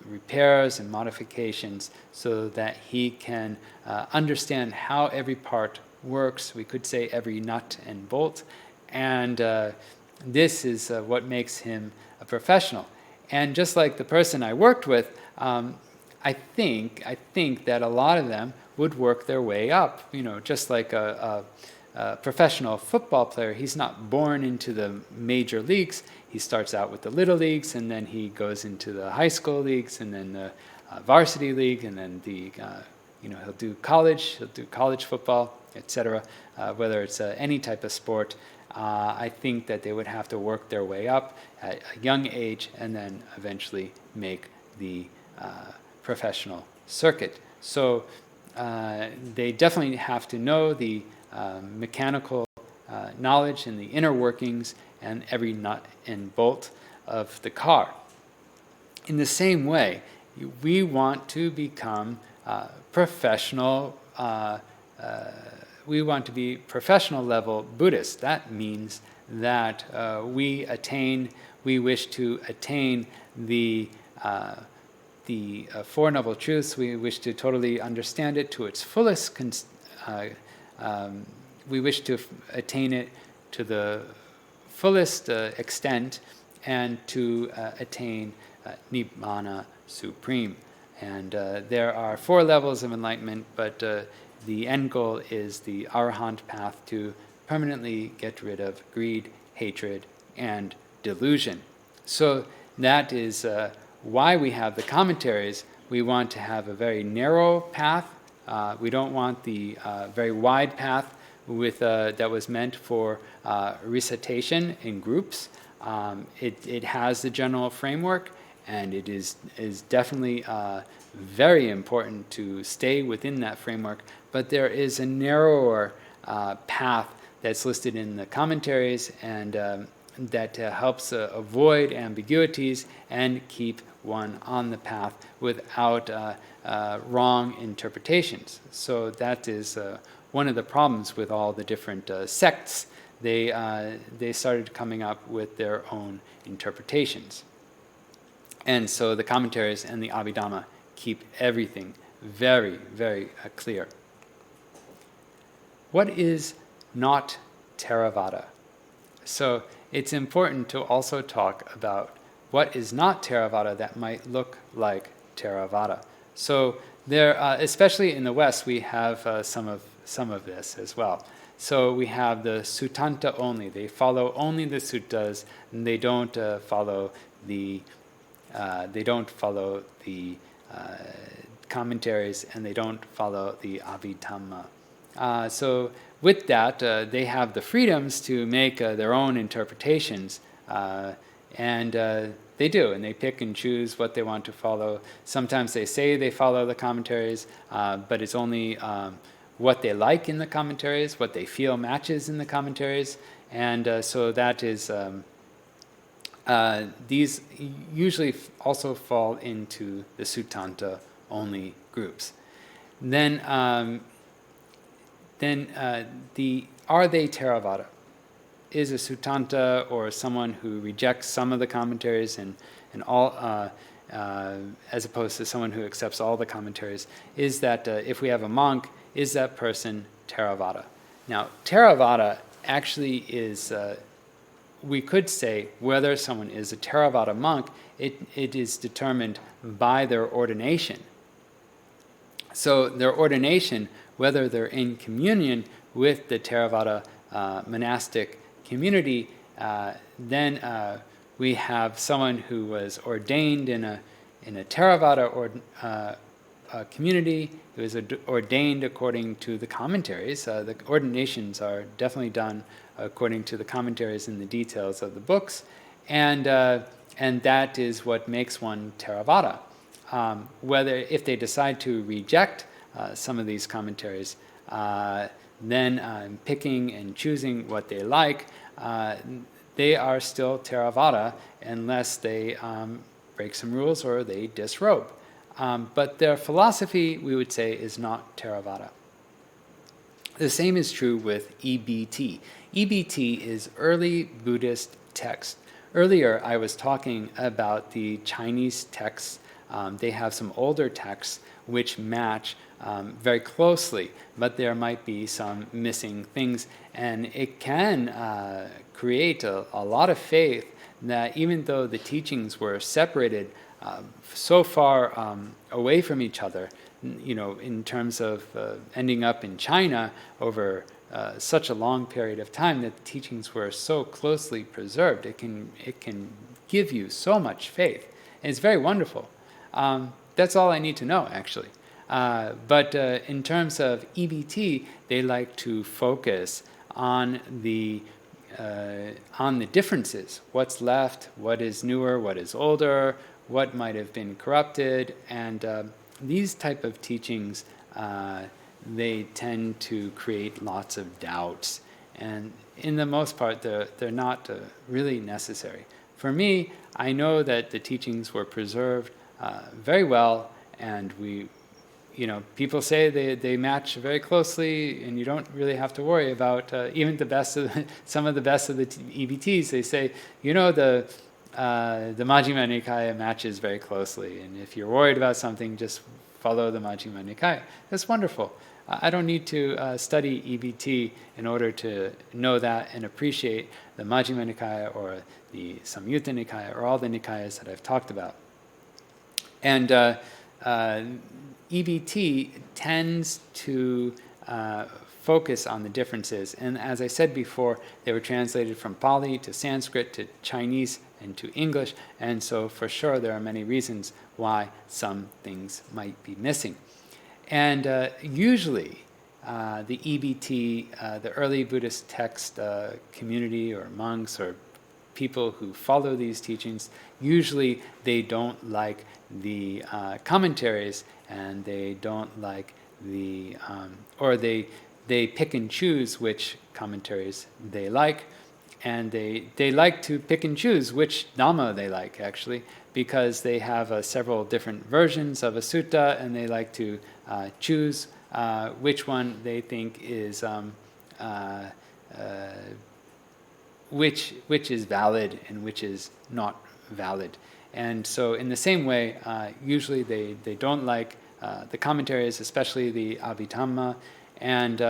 repairs and modifications, so that he can understand how every part works. We could say every nut and bolt. And this is what makes him a professional. And just like the person I worked with, I think that a lot of them would work their way up. You know, just like a professional football player, he's not born into the major leagues. He starts out with the little leagues, and then he goes into the high school leagues, and then the varsity league, and then the he'll do college football, etc. Whether it's any type of sport, I think that they would have to work their way up at a young age, and then eventually make the professional circuit. So they definitely have to know the mechanical knowledge and the inner workings and every nut and bolt of the car. In the same way, we want to become professional. We want to be professional level Buddhists. That means that we wish to attain the Four Noble Truths. We wish to totally understand it to its fullest. We wish to attain it to the fullest extent, and to attain Nibbana Supreme. And there are 4 levels of enlightenment, but the end goal is the Arahant path, to permanently get rid of greed, hatred, and delusion. So that is why we have the commentaries. We want to have a very narrow path. We don't want the very wide path that was meant for recitation in groups. It has the general framework, and it is definitely very important to stay within that framework. But there is a narrower path that's listed in the commentaries, and that helps avoid ambiguities and keep one on the path without wrong interpretations. So that is one of the problems with all the different sects. They started coming up with their own interpretations. And so the commentaries and the Abhidhamma keep everything very, very clear. What is not Theravāda? So it's important to also talk about what is not Theravāda that might look like Theravāda. So there, especially in the West, we have some of this as well. So we have the Suttanta only. They follow only the suttas, and they don't follow the commentaries, and they don't follow the Abhidhamma. So with that, they have the freedoms to make their own interpretations, and they do, and they pick and choose what they want to follow. Sometimes they say they follow the commentaries, but it's only what they like in the commentaries, what they feel matches in the commentaries, and so that is. These usually also fall into the Suttanta only groups. Then are they Theravāda? Is a Suttanta, or someone who rejects some of the commentaries and all, as opposed to someone who accepts all the commentaries, is that if we have a monk, is that person Theravāda? Now, Theravāda actually is, we could say whether someone is a Theravāda monk, it is determined by their ordination. So their ordination, whether they're in communion with the Theravāda monastic community, then we have someone who was ordained in a Theravāda community, who is ordained according to the commentaries. The ordinations are definitely done according to the commentaries and the details of the books, and that is what makes one Theravāda. Whether if they decide to reject some of these commentaries, then picking and choosing what they like, they are still Theravāda unless they break some rules or they disrobe. but their philosophy, we would say, is not Theravada. The same is true with EBT. EBT is early Buddhist text. Earlier, I was talking about the Chinese texts. They have some older texts which match very closely, but there might be some missing things, and it can create a lot of faith that even though the teachings were separated so far away from each other, in terms of ending up in China over such a long period of time, that the teachings were so closely preserved, it can give you so much faith. And it's very wonderful. That's all I need to know, actually. But in terms of EBT, they like to focus on the differences. What's left, what is newer, what is older, what might have been corrupted, and these type of teachings, they tend to create lots of doubts. And in the most part, they're not really necessary. For me, I know that the teachings were preserved very well, and people say they match very closely, and you don't really have to worry about even some of the best of the EBTs. They say, the Majjhima Nikaya matches very closely, and if you're worried about something, just follow the Majjhima Nikaya. That's wonderful. I don't need to study EBT in order to know that and appreciate the Majjhima Nikaya or the Samyutta Nikaya or all the Nikayas that I've talked about. And EBT tends to focus on the differences. And as I said before, they were translated from Pali to Sanskrit to Chinese and to English. And so for sure there are many reasons why some things might be missing. And usually the EBT, the early Buddhist text community or monks or people who follow these teachings, usually they don't like the commentaries, and they don't like the, or they pick and choose which commentaries they like, and they like to pick and choose which Dhamma they like, actually, because they have several different versions of a sutta, and they like to choose which one they think is which is valid and which is not valid. And so in the same way, usually they don't like the commentaries, especially the Abhidhamma. And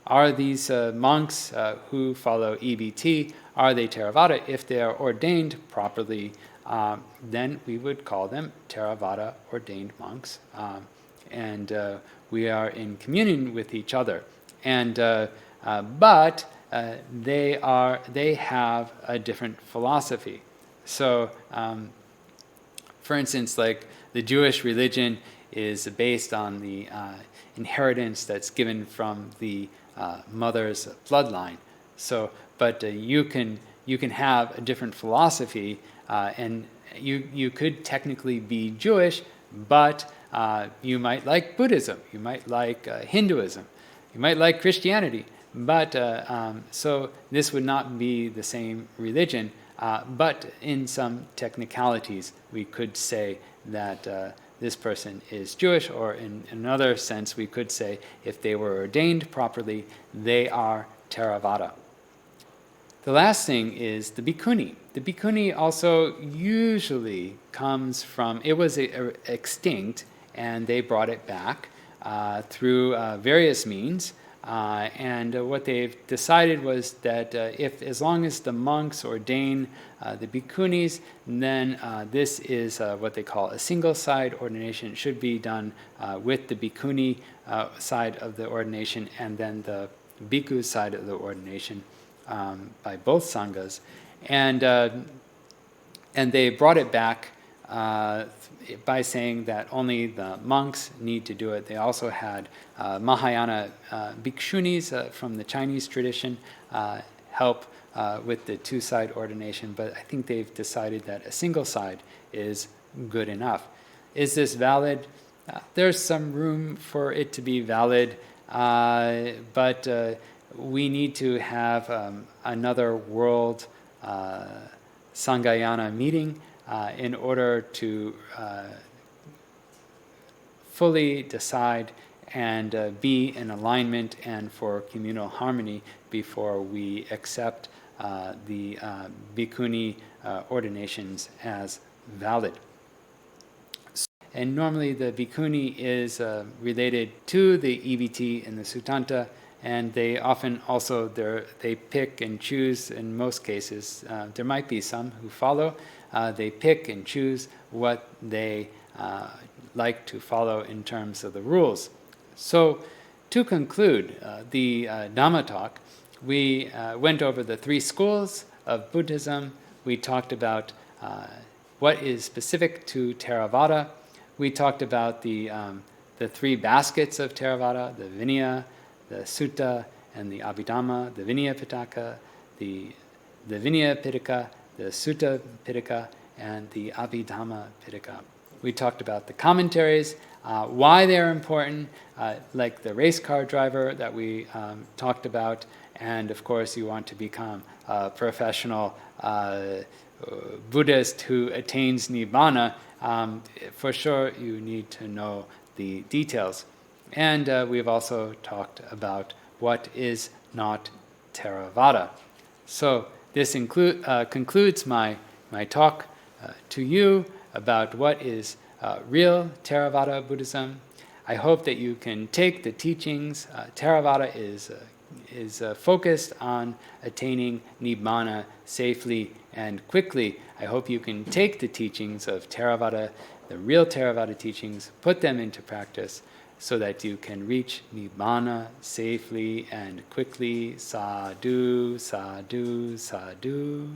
are these monks who follow EBT, are they Theravada? If they are ordained properly, then we would call them Theravada ordained monks. And we are in communion with each other. And but they have a different philosophy. So, for instance, like the Jewish religion is based on the inheritance that's given from the mother's bloodline. So, but you can have a different philosophy, and you could technically be Jewish, but you might like Buddhism, you might like Hinduism, you might like Christianity. But so this would not be the same religion, but in some technicalities we could say that this person is Jewish, or in another sense we could say if they were ordained properly, they are Theravada. The last thing is the Bhikkhuni. The Bhikkhuni also usually comes from, it was extinct, and they brought it back through various means. And what they've decided was that as long as the monks ordain the bhikkhunis, then this is what they call a single side ordination. It should be done with the bhikkhuni side of the ordination and then the bhikkhu side of the ordination by both sanghas. And they brought it back by saying that only the monks need to do it. They also had Mahayana bhikshunis from the Chinese tradition help with the two-side ordination, but I think they've decided that a single side is good enough. Is this valid? There's some room for it to be valid, but we need to have another world Sanghayana meeting in order to fully decide and be in alignment and for communal harmony before we accept the bhikkhuni ordinations as valid. And normally the bhikkhuni is related to the EBT in the Suttanta, and they often also they pick and choose in most cases. There might be some who follow. They pick and choose what they like to follow in terms of the rules. So to conclude the Dhamma talk, we went over the 3 schools of Buddhism. We talked about what is specific to Theravada. We talked about the 3 baskets of Theravada, the Vinaya, the Sutta, and the Abhidhamma, the Vinaya Pitaka, the Vinaya Pitaka, the Sutta Pitaka, and the Abhidhamma Pitaka. We talked about the commentaries, why they're important, like the race car driver that we talked about, and of course you want to become a professional Buddhist who attains Nibbana, for sure you need to know the details. And we've also talked about what is not Theravada. So this concludes my talk to you about what is real Theravada Buddhism. I hope that you can take the teachings. Theravada is focused on attaining Nibbana safely and quickly. I hope you can take the teachings of Theravada, the real Theravada teachings, put them into practice so that you can reach Nibbana safely and quickly. Sadhu, sadhu, sadhu.